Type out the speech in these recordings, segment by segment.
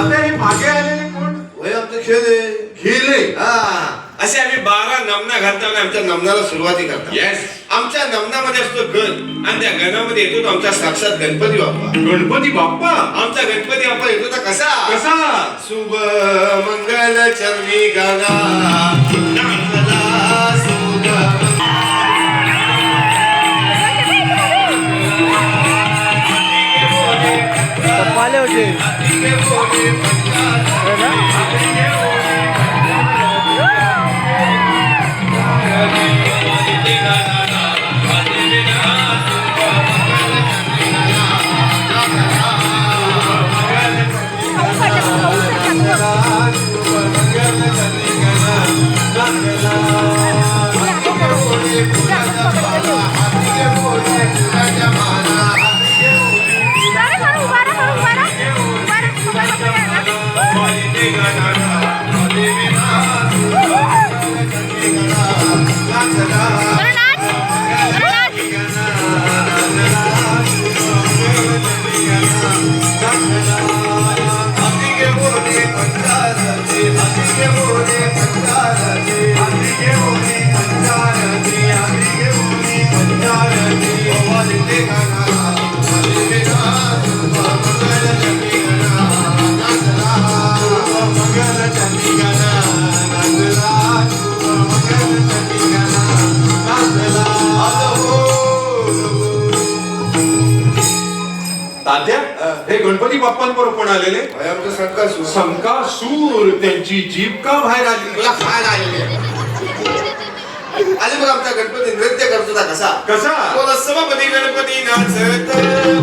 आता हे मागे आलेले कोण? वय आमचं खेळ गेले. असे आम्ही 12 नमना घालताना आमच्या नमनाला सुरुवाती करतो. येस. आमच्या नमनामध्ये असतो गण आणि त्या गणामध्ये येतो तो आमचा साक्षात गणपती बाप्पा. गणपती बाप्पा. आमचा गणपती बाप्पा येतो तर कसा कसा? शुभ मंगल चरणी गाना नाचला सुगम. पाले होते तात्या, हे गणपती बाप्पांबरोबर कोण आलेले? आमचं संकासूर. संकासूर. त्यांची जीभ का बाहेर आली? तुला खायला आलेली आहे. आले बघ आमचा गणपती नृत्य करतो ना कसा कसा? बोला सभापती गणपती नाचत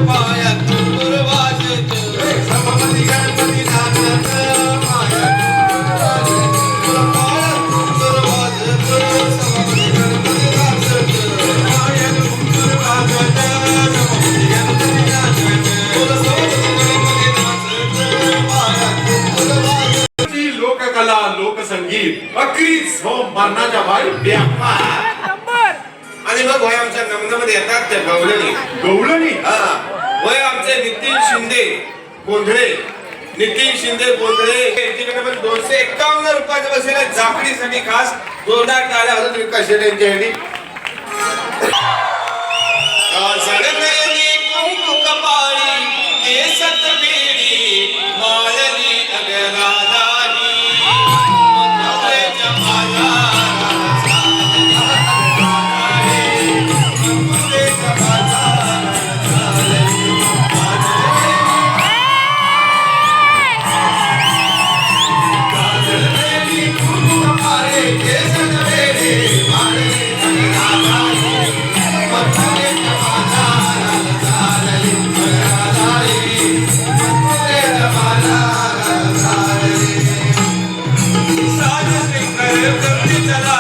पायात घुंगरू वाजत. सभापती गणपती नाचत पायात घुंगरू वाजत. बोला पायात घुंगरू वाजत. सभापती गणपती नाचत पायात घुंगरू वाजत. सभापती गणपती नाचत. बोला सभापती गणपती नाचत पायात घुंगरू वाजत. लोककला, लोकसंगीत अक्रीच हो मरणाच्या बाहेर. आणि मग वय आमच्या नमनामध्ये येतात त्या गवळणी. गवळणी. वय आमचे नितीन शिंदे गोंधळे. नितीन शिंदे गोंधळे यांच्याकडे पण 251 रुपयाचे बसलेले जाकडीसाठी खास जोरदार टाळ्या होतात विकास शेटे यांच्यासाठी. कुंकू कपाळी केसत बेडी माळली अगराधारी. नवऱ्याच्या माझ्या चला